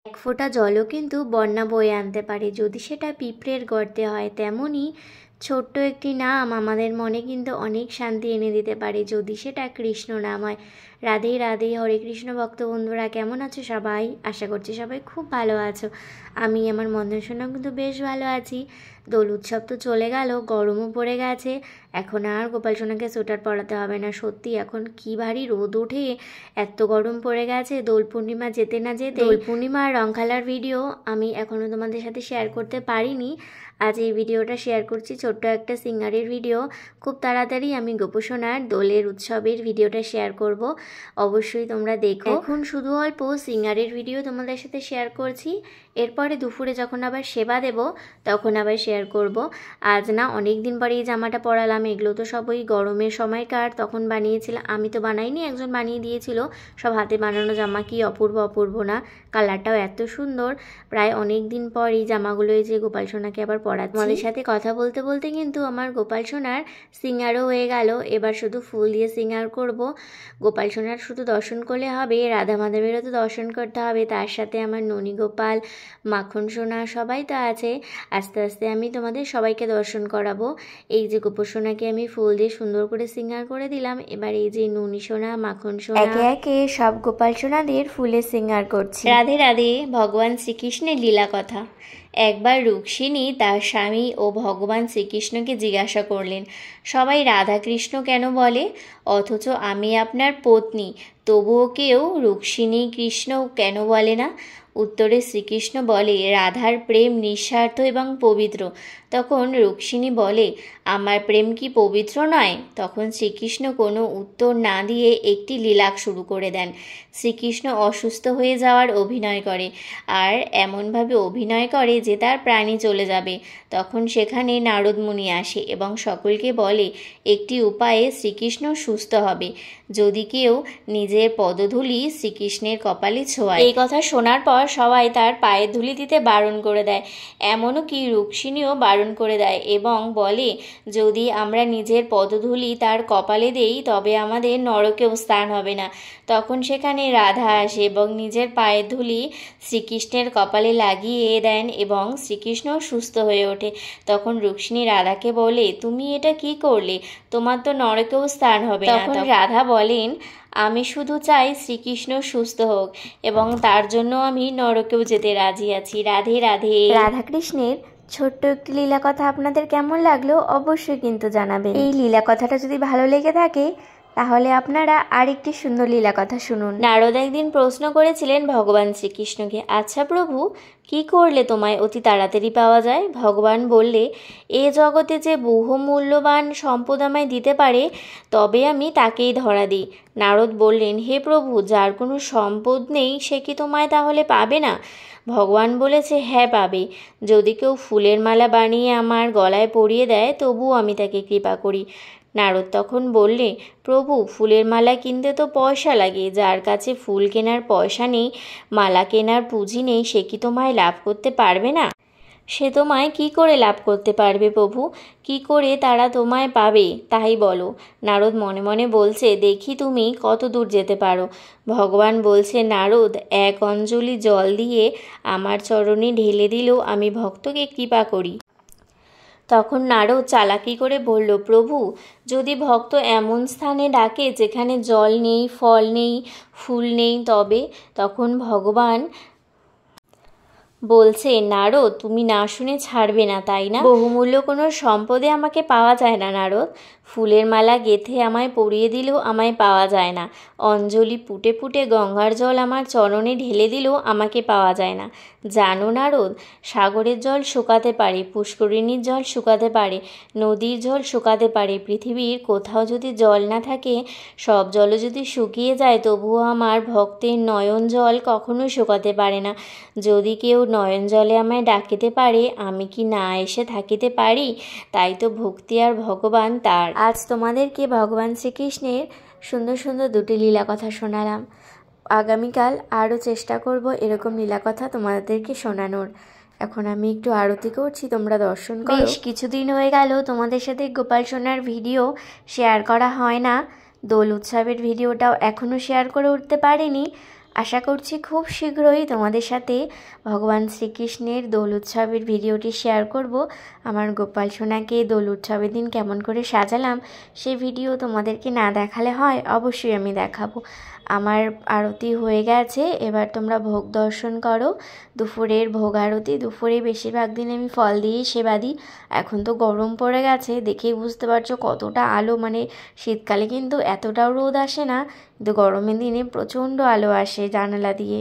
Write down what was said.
এক ফোঁটা জলও কিন্তু বন্যা বয়ে আনতে পারে, যদি সেটা পিঁপড়ের গর্তে হয়। তেমনই ছোট্ট একটি নাম আমাদের মনে কিন্তু অনেক শান্তি এনে দিতে পারে, যদি সেটা কৃষ্ণ নাম হয়। রাধে রাধে, হরে কৃষ্ণ ভক্ত বন্ধুরা, কেমন আছো সবাই? আশা করছি সবাই খুব ভালো আছো। আমি আমার মন্দির সোনাও কিন্তু বেশ ভালো আছি। দোল উৎসব তো চলে গেল, গরমও পড়ে গেছে। এখন আর গোপাল সোনাকে সোয়েটার পরাতে হবে না। সত্যি এখন কি ভারী রোদ ওঠে, এত গরম পড়ে গেছে। দোল পূর্ণিমা যেতে না যেতে দোল পূর্ণিমার রং খেলার ভিডিও আমি এখনও তোমাদের সাথে শেয়ার করতে পারিনি। আজ এই ভিডিওটা শেয়ার করছি, ছোট্ট একটা সিঙ্গারের ভিডিও। খুব তাড়াতাড়ি আমি গোপুসোনার দোলের উৎসবের ভিডিওটা শেয়ার করব, অবশ্যই তোমরা দেখো। এখন শুধু অল্প সিঙ্গারের ভিডিও তোমাদের সাথে শেয়ার করছি, এরপরে দুপুরে যখন আবার সেবা দেব তখন আবার শেয়ার করব। আজ না অনেক দিন পরে এই জামাটা পরালাম। এগুলো তো সব ওই গরমের সময়কার, তখন বানিয়েছিলাম। আমি তো বানাইনি, একজন বানিয়ে দিয়েছিল। সব হাতে বানানো জামা, কি অপূর্ব অপূর্ব না, কালারটাও এত সুন্দর। প্রায় অনেক দিন পর এই জামাগুলো এই যে গোপাল সোনাকে আবার পরাচ্ছি। আমাদের সাথে কথা বলতে বলতে কিন্তু আমার গোপাল সোনার সিঙ্গারও হয়ে গেল। এবার শুধু ফুল দিয়ে সিঙ্গার করব। গোপাল সোনার শুধু দর্শন করলে হবে, রাধা মাধবেরও তো দর্শন করতে হবে, তার সাথে আমার ননী গোপাল, মাখন সোনা সবাই তো আছে। আস্তে আস্তে আমি তোমাদের সবাইকে দর্শন করাবো। এই যে গোপাল সোনাকে আমি ফুল দিয়ে সুন্দর করে সিঙ্গার করে দিলাম। এবার এই যে ননী সোনা, মাখন সোনা, একে একে সব গোপাল সোনাদের ফুলে সিঙ্গার করছি। রাধে রাধে। ভগবান শ্রীকৃষ্ণের লীলা কথা। একবার রুক্মিণী তার স্বামী ও ভগবান শ্রীকৃষ্ণকে জিজ্ঞাসা করলেন, সবাই রাধাকৃষ্ণ কেন বলে, অথচ আমি আপনার পত্নী, তবুও কেউ রুক্মিণী কৃষ্ণ কেন বলে না? উত্তরে শ্রীকৃষ্ণ বলে, রাধার প্রেম নিঃস্বার্থ এবং পবিত্র। তখন রুক্মিণী বলে, আমার প্রেম কি পবিত্র নয়? তখন শ্রীকৃষ্ণ কোনো উত্তর না দিয়ে একটি লীলা শুরু করে দেন। শ্রীকৃষ্ণ অসুস্থ হয়ে যাওয়ার অভিনয় করে, আর এমনভাবে অভিনয় করে যে তার প্রাণী চলে যাবে। তখন সেখানে নারদ মুনি আসে এবং সকলকে বলে, একটি উপায়ে শ্রীকৃষ্ণ সুস্থ হবে, যদি কেউ নিজের পদধূলি শ্রীকৃষ্ণের কপালে ছোঁয়ায়। এই কথা শোনার পর সবাই তার পায়ের ধুলি দিতে বারণ করে দেয়, এমনও কি রুক্মিণীও বারণ করে দেয় এবং বলে, যদি আমরা নিজের পদধূলি তার কপালে দেই তবে আমাদের নরকেও স্থান হবে না। তখন সেখানে রাধা আসে এবং নিজের পায়ের ধুলি শ্রীকৃষ্ণের কপালে লাগিয়ে দেন এবং শ্রীকৃষ্ণ সুস্থ হয়ে ওঠে। তখন রুক্মিণী রাধাকে বলে, তুমি এটা কি করলে? তোমার তো নরকেও স্থান হবে না। তখন রাধা বলেন, আমি শুধু চাই শ্রীকৃষ্ণ সুস্থ হোক এবং তার জন্য আমি নরকেও যেতে রাজি আছি। রাধে রাধে। রাধাকৃষ্ণের ছোট্ট একটি লীলা কথা আপনাদের কেমন লাগলো অবশ্যই কিন্তু জানাবেন। এই লীলা কথাটা যদি ভালো লেগে থাকে তাহলে আপনারা আরেকটি সুন্দর লীলা কথা শুনুন। নারদ একদিন প্রশ্ন করেছিলেন ভগবান শ্রীকৃষ্ণকে, আচ্ছা প্রভু, কি করলে তোমায় অতি তাড়াতাড়ি পাওয়া যায়? ভগবান বললে, এ জগতে যে বহু মূল্যবান সম্পদ আমায় দিতে পারে তবে আমি তাকেই ধরা দিই। নারদ বললেন, হে প্রভু, যার কোনো সম্পদ নেই সে কি তোমায় তাহলে পাবে না? ভগবান বলেছে, হ্যাঁ পাবে। যদি কেউ ফুলের মালা বানিয়ে আমার গলায় পরিয়ে দেয় তবুও আমি তাকে কৃপা করি। নারদ তখন বললে, প্রভু, ফুলের মালা কিনতে তো পয়সা লাগে, যার কাছে ফুল কেনার পয়সা নেই, মালা কেনার পুঁজি নেই, সে কি তোমায় লাভ করতে পারবে না? সে তোমায় কি করে লাভ করতে পারবে প্রভু? কি করে তারা তোমায় পাবে তাই বলো। নারদ মনে মনে বলছে, দেখি তুমি কত দূর যেতে পারো। ভগবান বলছে, নারদ, এক অঞ্জলি জল দিয়ে আমার চরণে ঢেলে দিলেও আমি ভক্তকে কৃপা করি। তখন নারদ চালাকি করে বলল, প্রভু, যদি ভক্ত এমন স্থানে ডাকে যেখানে জল নেই, ফল নেই, ফুল নেই তবে? তখন ভগবান বলছে, নারদ, তুমি না শুনে ছাড়বে না তাই না? বহুমূল্য কোনো সম্পদে আমাকে পাওয়া যায় না নারদ। ফুলের মালা গেঁথে আমায় পরিয়ে দিলেও আমায় পাওয়া যায় না। অঞ্জলি পুটে পুটে গঙ্গার জল আমার চরণে ঢেলে দিলেও আমাকে পাওয়া যায় না। জানো নারদ, সাগরের জল শুকাতে পারে, পুষ্করিণীর জল শুকাতে পারে, নদীর জল শুকাতে পারে, পৃথিবীর কোথাও যদি জল না থাকে, সব জলও যদি শুকিয়ে যায়, তবুও আমার ভক্তের নয়ন জল কখনো শুকাতে পারে না। যদি কেউ নয়ন জলে আমায় ডাকিতে পারে, আমি কি না এসে থাকিতে পারি? তাই তো ভক্তি আর ভগবান তার। আজ তোমাদেরকে ভগবান শ্রীকৃষ্ণের সুন্দর সুন্দর দুটি লীলা কথা শোনালাম। আগামীকাল আরও চেষ্টা করব এরকম লীলা কথা তোমাদেরকে শোনানোর। এখন আমি একটু আরতি করছি, তোমরা দর্শন করো। বেশ কিছুদিন হয়ে গেল তোমাদের সাথে গোপাল সোনার ভিডিও শেয়ার করা হয় না। দোল উৎসবের ভিডিওটাও এখনও শেয়ার করে উঠতে পারিনি। আশা করছি খুব শীঘ্রই তোমাদের সাথে ভগবান শ্রীকৃষ্ণের দোল উৎসবের ভিডিওটি শেয়ার করব। আমার গোপাল সোনাকে দোল উৎসবের দিন কেমন করে সাজালাম সেই ভিডিও তোমাদেরকে না দেখালে হয়, অবশ্যই আমি দেখাবো। আমার আরতি হয়ে গেছে, এবার তোমরা ভোগ দর্শন করো। দুপুরের ভোগ আরতি, দুপুরে বেশিরভাগ দিন আমি ফল দিয়েই সেবা দিই। এখন তো গরম পড়ে গেছে, দেখেই বুঝতে পারছো কতটা আলো, মানে শীতকালে কিন্তু এতটাও রোদ আসে না, কিন্তু গরমের দিনে প্রচণ্ড আলো আসে জানালা দিয়ে।